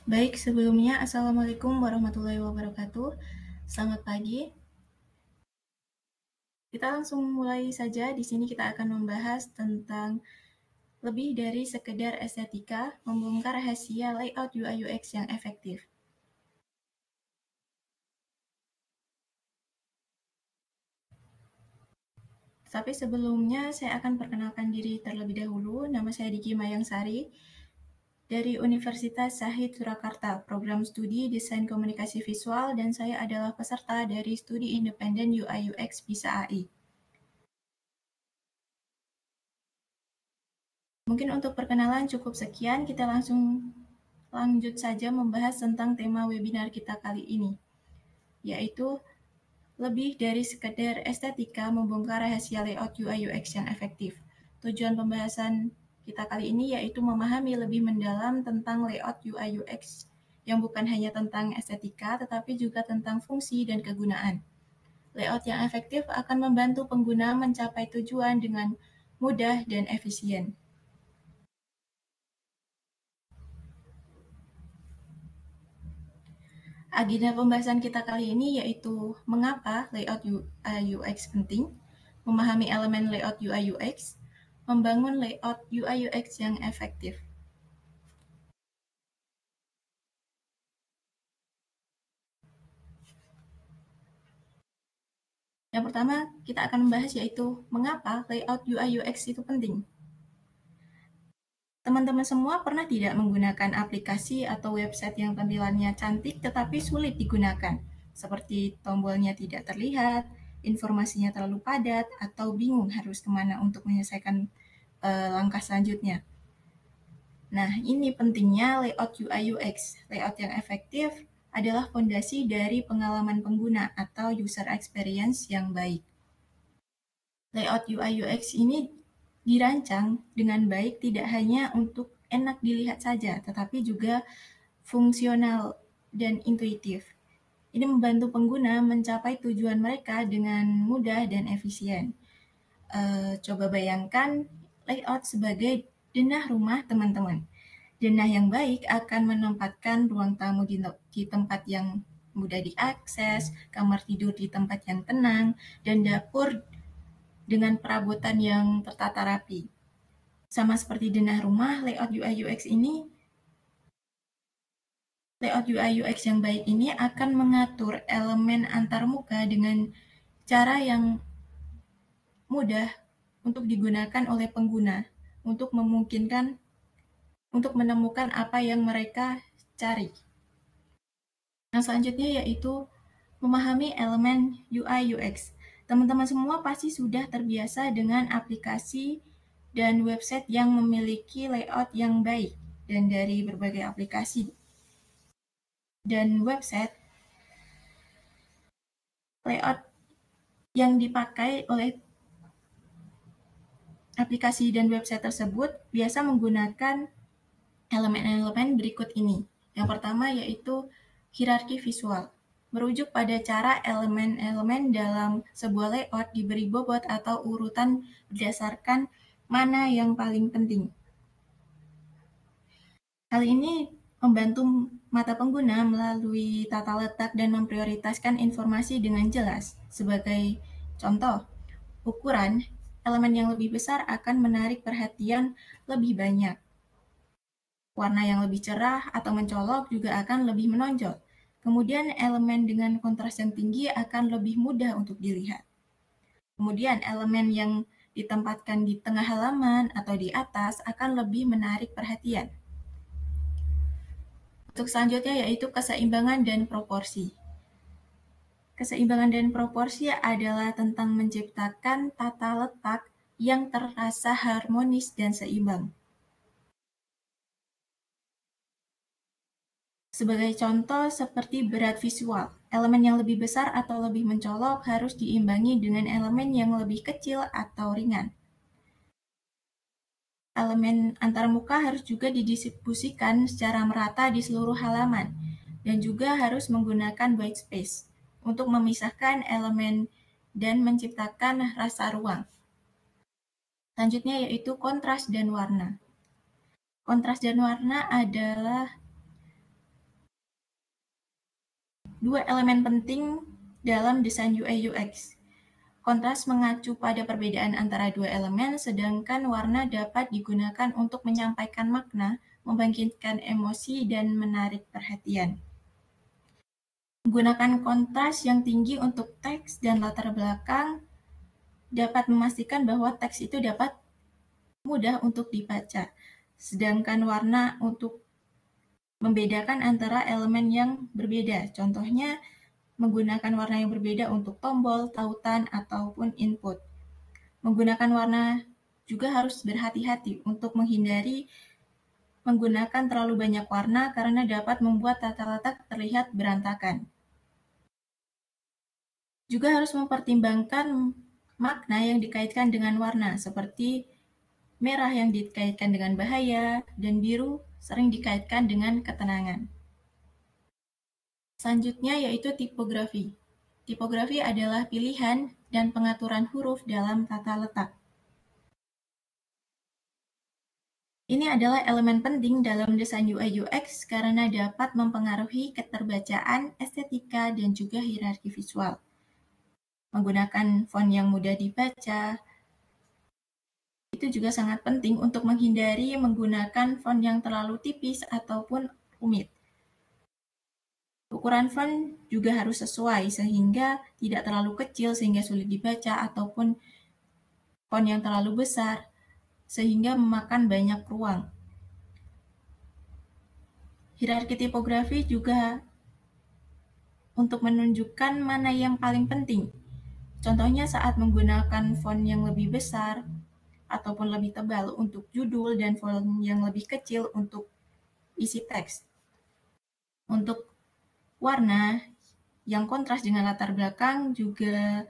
Baik, sebelumnya Assalamualaikum warahmatullahi wabarakatuh. Selamat pagi. Kita langsung mulai saja. Di sini kita akan membahas tentang lebih dari sekedar estetika, membongkar rahasia layout UI UX yang efektif. Tapi sebelumnya saya akan perkenalkan diri terlebih dahulu. Nama saya Diki Mayangsari dari Universitas Shahid Surakarta, program studi Desain Komunikasi Visual, dan saya adalah peserta dari studi independen UI UX BISA AI. Mungkin untuk perkenalan cukup sekian, kita langsung lanjut saja membahas tentang tema webinar kita kali ini, yaitu lebih dari sekedar estetika membongkar rahasia layout UI UX yang efektif. Tujuan pembahasan kita kali ini yaitu memahami lebih mendalam tentang layout UI UX yang bukan hanya tentang estetika, tetapi juga tentang fungsi dan kegunaan. Layout yang efektif akan membantu pengguna mencapai tujuan dengan mudah dan efisien. Agenda pembahasan kita kali ini yaitu mengapa layout UI UX penting, memahami elemen layout UI UX, membangun layout UI UX yang efektif. Yang pertama, kita akan membahas yaitu mengapa layout UI UX itu penting. Teman-teman semua pernah tidak menggunakan aplikasi atau website yang tampilannya cantik tetapi sulit digunakan, seperti tombolnya tidak terlihat, informasinya terlalu padat, atau bingung harus kemana untuk menyelesaikan langkah selanjutnya. Nah, ini pentingnya layout UI UX. Layout yang efektif adalah fondasi dari pengalaman pengguna atau user experience yang baik. Layout UI UX ini dirancang dengan baik tidak hanya untuk enak dilihat saja, tetapi juga fungsional dan intuitif. Ini membantu pengguna mencapai tujuan mereka dengan mudah dan efisien. Coba bayangkan layout sebagai denah rumah teman-teman. Denah yang baik akan menempatkan ruang tamu di tempat yang mudah diakses, kamar tidur di tempat yang tenang, dan dapur dengan perabotan yang tertata rapi. Sama seperti denah rumah, layout UI UX yang baik ini akan mengatur elemen antarmuka dengan cara yang mudah untuk digunakan oleh pengguna untuk memungkinkan untuk menemukan apa yang mereka cari. Yang selanjutnya yaitu memahami elemen UI UX. Teman-teman semua pasti sudah terbiasa dengan aplikasi dan website yang memiliki layout yang baik. Dan dari berbagai aplikasi dan website, layout yang dipakai oleh aplikasi dan website tersebut biasa menggunakan elemen-elemen berikut ini. Yang pertama yaitu hierarki visual. Merujuk pada cara elemen-elemen dalam sebuah layout diberi bobot atau urutan berdasarkan mana yang paling penting. Hal ini membantu mata pengguna melalui tata letak dan memprioritaskan informasi dengan jelas. Sebagai contoh, ukuran elemen yang lebih besar akan menarik perhatian lebih banyak. Warna yang lebih cerah atau mencolok juga akan lebih menonjol. Kemudian elemen dengan kontras yang tinggi akan lebih mudah untuk dilihat. Kemudian elemen yang ditempatkan di tengah halaman atau di atas akan lebih menarik perhatian. Untuk selanjutnya yaitu keseimbangan dan proporsi. Keseimbangan dan proporsi adalah tentang menciptakan tata letak yang terasa harmonis dan seimbang. Sebagai contoh seperti berat visual, elemen yang lebih besar atau lebih mencolok harus diimbangi dengan elemen yang lebih kecil atau ringan. Elemen antarmuka harus juga didistribusikan secara merata di seluruh halaman, dan juga harus menggunakan white space untuk memisahkan elemen dan menciptakan rasa ruang. Selanjutnya yaitu kontras dan warna. Kontras dan warna adalah Dua elemen penting dalam desain UI UX. Kontras mengacu pada perbedaan antara dua elemen, sedangkan warna dapat digunakan untuk menyampaikan makna, membangkitkan emosi, dan menarik perhatian. Menggunakan kontras yang tinggi untuk teks dan latar belakang dapat memastikan bahwa teks itu dapat mudah untuk dibaca, sedangkan warna untuk membedakan antara elemen yang berbeda. Contohnya, menggunakan warna yang berbeda untuk tombol, tautan, ataupun input. Menggunakan warna juga harus berhati-hati untuk menghindari menggunakan terlalu banyak warna karena dapat membuat tata letak terlihat berantakan. Juga harus mempertimbangkan makna yang dikaitkan dengan warna, seperti merah yang dikaitkan dengan bahaya, dan biru sering dikaitkan dengan ketenangan. Selanjutnya yaitu tipografi. Tipografi adalah pilihan dan pengaturan huruf dalam tata letak. Ini adalah elemen penting dalam desain UI UX karena dapat mempengaruhi keterbacaan, estetika, dan juga hierarki visual. Menggunakan font yang mudah dibaca, itu juga sangat penting untuk menghindari menggunakan font yang terlalu tipis ataupun rumit. Ukuran font juga harus sesuai sehingga tidak terlalu kecil sehingga sulit dibaca ataupun font yang terlalu besar sehingga memakan banyak ruang. Hierarki tipografi juga untuk menunjukkan mana yang paling penting. Contohnya saat menggunakan font yang lebih besar ataupun lebih tebal untuk judul dan font yang lebih kecil untuk isi teks. Untuk warna yang kontras dengan latar belakang juga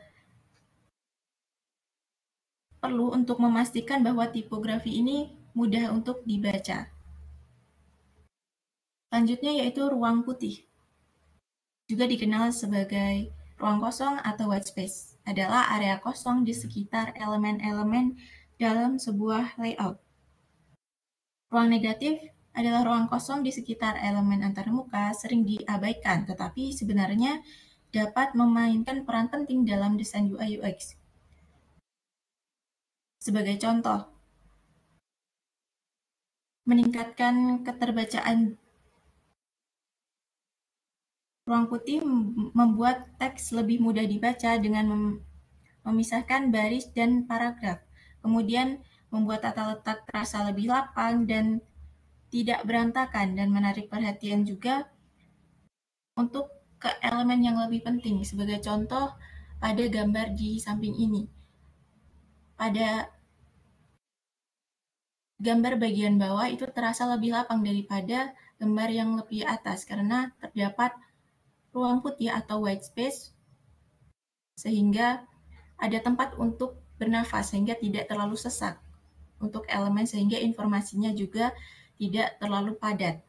perlu untuk memastikan bahwa tipografi ini mudah untuk dibaca. Selanjutnya yaitu ruang putih. Juga dikenal sebagai ruang kosong atau white space. Adalah area kosong di sekitar elemen-elemen dalam sebuah layout. Ruang negatif adalah ruang kosong di sekitar elemen antarmuka sering diabaikan, tetapi sebenarnya dapat memainkan peran penting dalam desain UI UX. Sebagai contoh, meningkatkan keterbacaan ruang putih membuat teks lebih mudah dibaca dengan memisahkan baris dan paragraf, kemudian membuat tata letak terasa lebih lapang dan tidak berantakan dan menarik perhatian juga untuk ke elemen yang lebih penting. Sebagai contoh, pada gambar di samping ini. Pada gambar bagian bawah itu terasa lebih lapang daripada gambar yang lebih atas karena terdapat ruang putih atau white space sehingga ada tempat untuk bernafas sehingga tidak terlalu sesak untuk elemen sehingga informasinya juga tidak terlalu padat.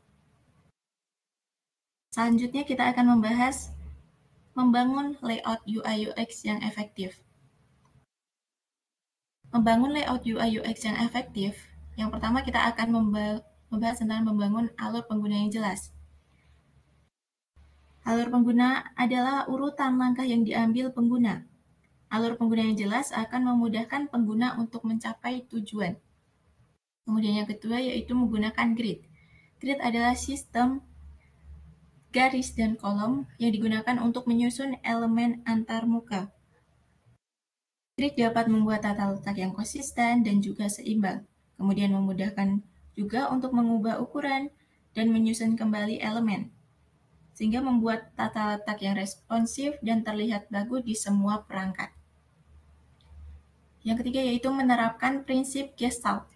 Selanjutnya kita akan membahas membangun layout UI UX yang efektif. Membangun layout UI UX yang efektif, yang pertama kita akan membahas tentang membangun alur pengguna yang jelas. Alur pengguna adalah urutan langkah yang diambil pengguna. Alur pengguna yang jelas akan memudahkan pengguna untuk mencapai tujuan. Kemudian yang kedua yaitu menggunakan grid. Grid adalah sistem garis dan kolom yang digunakan untuk menyusun elemen antarmuka. Grid dapat membuat tata letak yang konsisten dan juga seimbang, kemudian memudahkan juga untuk mengubah ukuran dan menyusun kembali elemen, sehingga membuat tata letak yang responsif dan terlihat bagus di semua perangkat. Yang ketiga yaitu menerapkan prinsip Gestalt.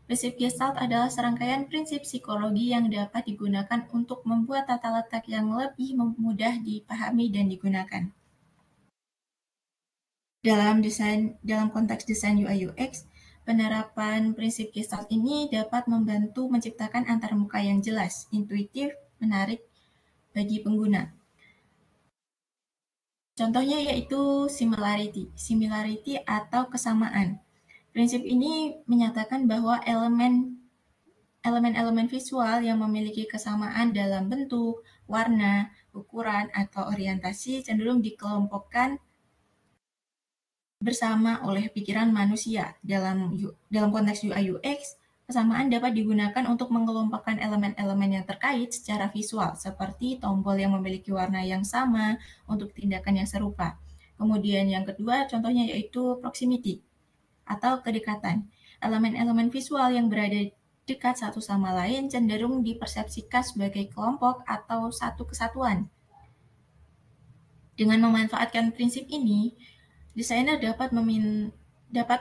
Prinsip Gestalt adalah serangkaian prinsip psikologi yang dapat digunakan untuk membuat tata letak yang lebih mudah dipahami dan digunakan. Dalam konteks desain UI UX, penerapan prinsip Gestalt ini dapat membantu menciptakan antarmuka yang jelas, intuitif, menarik bagi pengguna. Contohnya yaitu similarity atau kesamaan. Prinsip ini menyatakan bahwa elemen elemen-elemen visual yang memiliki kesamaan dalam bentuk, warna, ukuran, atau orientasi cenderung dikelompokkan bersama oleh pikiran manusia. Dalam konteks UI UX, kesamaan dapat digunakan untuk mengelompokkan elemen-elemen yang terkait secara visual, seperti tombol yang memiliki warna yang sama untuk tindakan yang serupa. Kemudian yang kedua contohnya yaitu proximity atau kedekatan. Elemen-elemen visual yang berada dekat satu sama lain cenderung dipersepsikan sebagai kelompok atau satu kesatuan. Dengan memanfaatkan prinsip ini, desainer dapat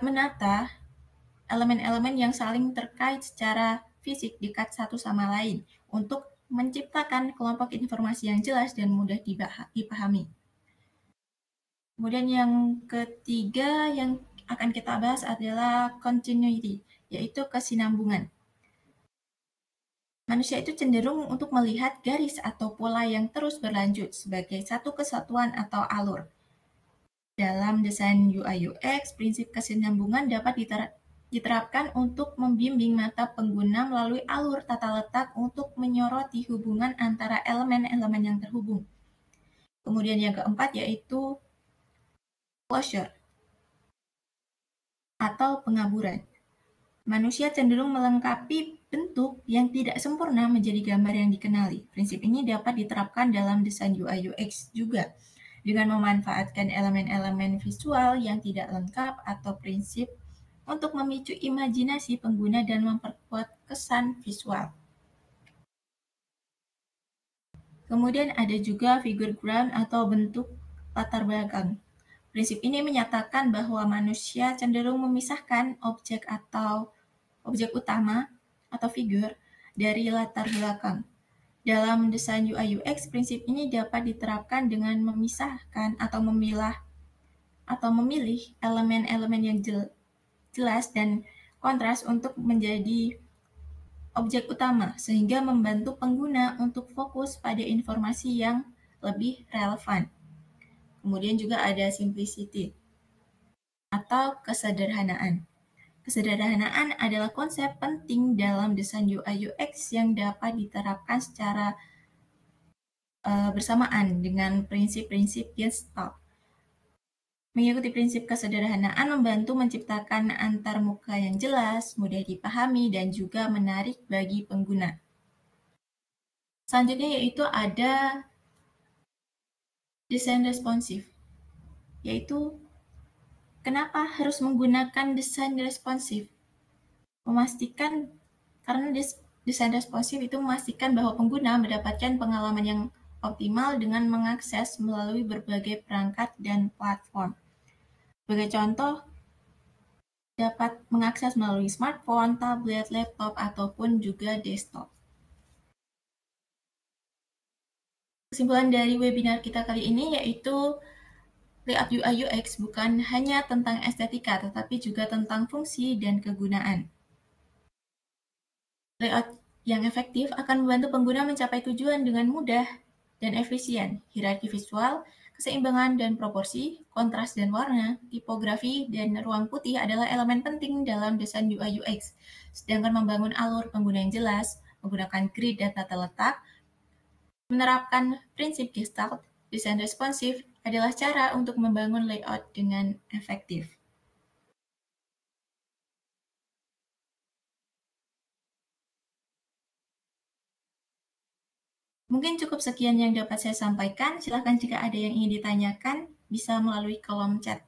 menata elemen-elemen yang saling terkait secara fisik dekat satu sama lain untuk menciptakan kelompok informasi yang jelas dan mudah dipahami. Kemudian yang ketiga yang akan kita bahas adalah continuity, yaitu kesinambungan. Manusia itu cenderung untuk melihat garis atau pola yang terus berlanjut sebagai satu kesatuan atau alur. Dalam desain UI UX, prinsip kesinambungan dapat diterapkan untuk membimbing mata pengguna melalui alur tata letak untuk menyoroti hubungan antara elemen-elemen yang terhubung. Kemudian yang keempat yaitu closure atau pengaburan. Manusia cenderung melengkapi bentuk yang tidak sempurna menjadi gambar yang dikenali. Prinsip ini dapat diterapkan dalam desain UI UX juga, dengan memanfaatkan elemen-elemen visual yang tidak lengkap atau prinsip untuk memicu imajinasi pengguna dan memperkuat kesan visual. Kemudian ada juga figure ground atau bentuk latar belakang. Prinsip ini menyatakan bahwa manusia cenderung memisahkan objek utama atau figur dari latar belakang. Dalam desain UI UX, prinsip ini dapat diterapkan dengan memisahkan atau memilih elemen-elemen yang jelas dan kontras untuk menjadi objek utama, sehingga membantu pengguna untuk fokus pada informasi yang lebih relevan. Kemudian juga ada simplicity atau kesederhanaan. Kesederhanaan adalah konsep penting dalam desain UI UX yang dapat diterapkan secara bersamaan dengan prinsip-prinsip Gestalt. Mengikuti prinsip kesederhanaan membantu menciptakan antarmuka yang jelas, mudah dipahami, dan juga menarik bagi pengguna. Selanjutnya yaitu ada desain responsif, yaitu kenapa harus menggunakan desain responsif? Karena desain responsif itu memastikan bahwa pengguna mendapatkan pengalaman yang optimal dengan mengakses melalui berbagai perangkat dan platform. Sebagai contoh, dapat mengakses melalui smartphone, tablet, laptop, ataupun juga desktop. Kesimpulan dari webinar kita kali ini yaitu layout UI UX bukan hanya tentang estetika, tetapi juga tentang fungsi dan kegunaan. Layout yang efektif akan membantu pengguna mencapai tujuan dengan mudah dan efisien. Hierarki visual, keseimbangan dan proporsi, kontras dan warna, tipografi, dan ruang putih adalah elemen penting dalam desain UI UX. Sedangkan membangun alur pengguna yang jelas, menggunakan grid dan tata letak, menerapkan prinsip Gestalt, desain responsif adalah cara untuk membangun layout dengan efektif. Mungkin cukup sekian yang dapat saya sampaikan. Silakan jika ada yang ingin ditanyakan, bisa melalui kolom chat.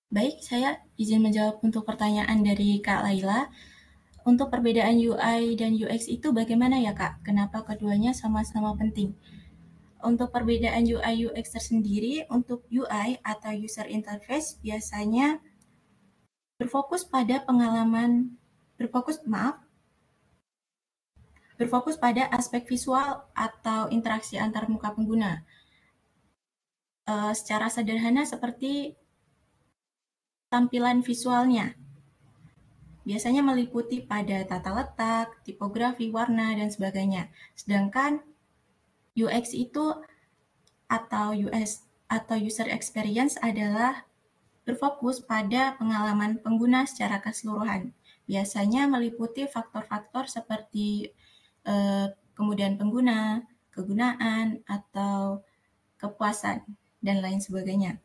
Baik, saya izin menjawab untuk pertanyaan dari Kak Laila. Untuk perbedaan UI dan UX itu bagaimana ya Kak? Kenapa keduanya sama-sama penting? Untuk perbedaan UI UX tersendiri, untuk UI atau user interface biasanya berfokus pada pengalaman berfokus maaf berfokus pada aspek visual atau interaksi antar muka pengguna. Secara sederhana seperti tampilan visualnya. Biasanya meliputi pada tata letak, tipografi, warna, dan sebagainya. Sedangkan UX itu atau US atau user experience adalah berfokus pada pengalaman pengguna secara keseluruhan. Biasanya meliputi faktor-faktor seperti kemudahan pengguna, kegunaan, atau kepuasan, dan lain sebagainya.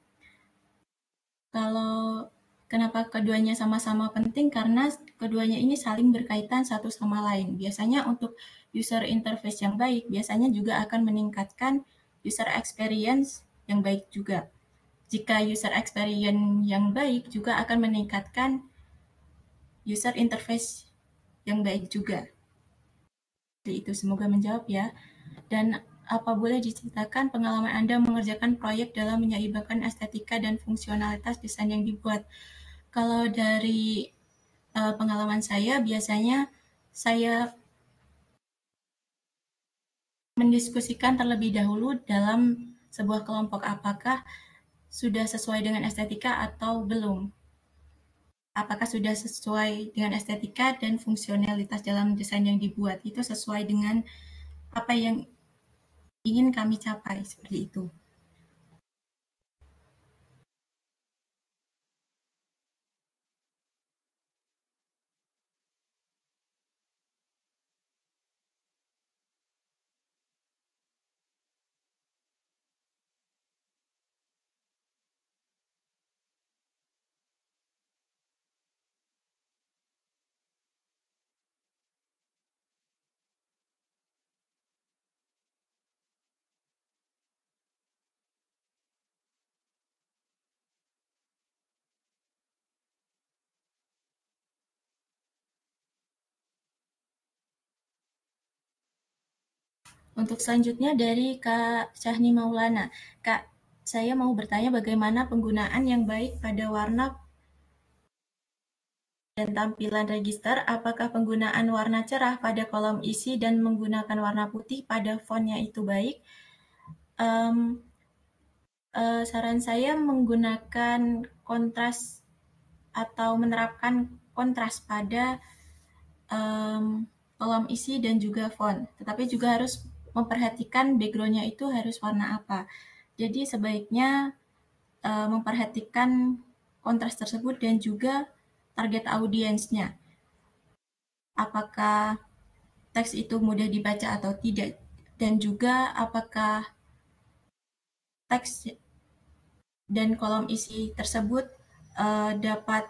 Kalau kenapa keduanya sama-sama penting? Karena keduanya ini saling berkaitan satu sama lain. Biasanya untuk user interface yang baik, biasanya juga akan meningkatkan user experience yang baik juga. Jika user experience yang baik juga akan meningkatkan user interface yang baik juga. Jadi itu semoga menjawab ya. Dan apa boleh diceritakan pengalaman Anda mengerjakan proyek dalam menyeimbangkan estetika dan fungsionalitas desain yang dibuat? Kalau dari pengalaman saya, biasanya saya mendiskusikan terlebih dahulu dalam sebuah kelompok apakah sudah sesuai dengan estetika atau belum. Apakah sudah sesuai dengan estetika dan fungsionalitas dalam desain yang dibuat. Itu sesuai dengan apa yang ingin kami capai, seperti itu. Untuk selanjutnya dari Kak Syahni Maulana. Kak, saya mau bertanya bagaimana penggunaan yang baik pada warna dan tampilan register, apakah penggunaan warna cerah pada kolom isi dan menggunakan warna putih pada fontnya itu baik? Saran saya menggunakan kontras atau menerapkan kontras pada kolom isi dan juga font. Tetapi juga harus memperhatikan background-nya itu harus warna apa. Jadi sebaiknya memperhatikan kontras tersebut dan juga target audiensnya. Apakah teks itu mudah dibaca atau tidak, dan juga apakah teks dan kolom isi tersebut dapat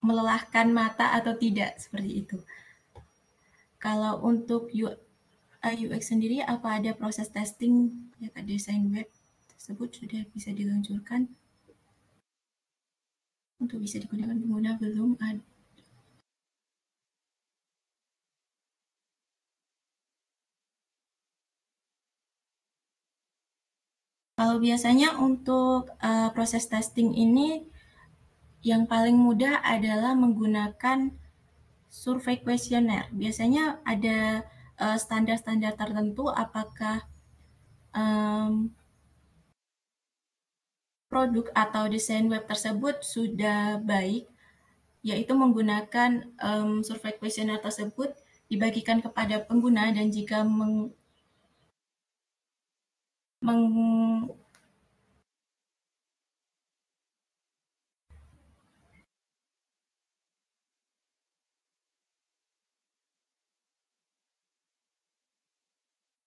melelahkan mata atau tidak, seperti itu. Kalau untuk UI UX sendiri, apa ada proses testing ya desain web tersebut sudah bisa diluncurkan untuk bisa digunakan pengguna? Belum ada. Kalau biasanya untuk proses testing ini yang paling mudah adalah menggunakan survei kuesioner. Biasanya ada standar-standar tertentu apakah produk atau desain web tersebut sudah baik, yaitu menggunakan survei kuesioner tersebut dibagikan kepada pengguna, dan jika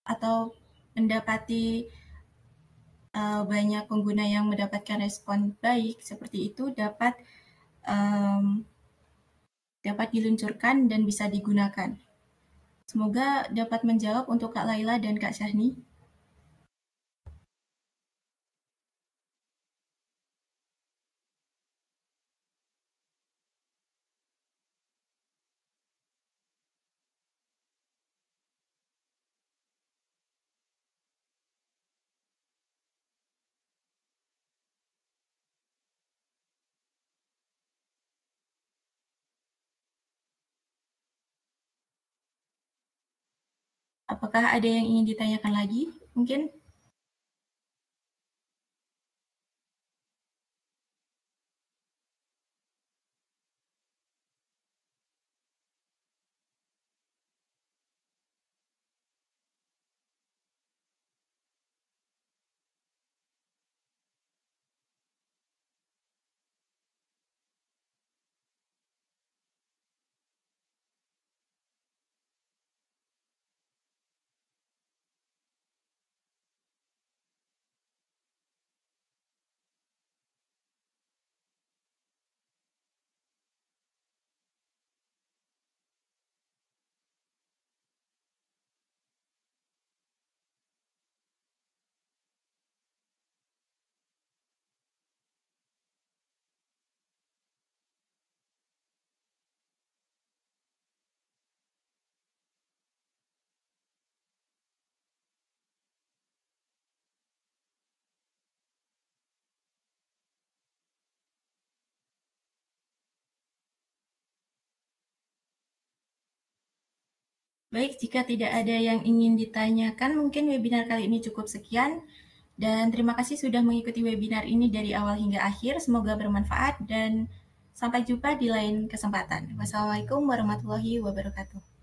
atau mendapati banyak pengguna yang mendapatkan respon baik seperti itu, dapat diluncurkan dan bisa digunakan. Semoga dapat menjawab untuk Kak Laila dan Kak Syahni. Apakah ada yang ingin ditanyakan lagi? Mungkin? Baik, jika tidak ada yang ingin ditanyakan, mungkin webinar kali ini cukup sekian. Dan terima kasih sudah mengikuti webinar ini dari awal hingga akhir. Semoga bermanfaat dan sampai jumpa di lain kesempatan. Wassalamualaikum warahmatullahi wabarakatuh.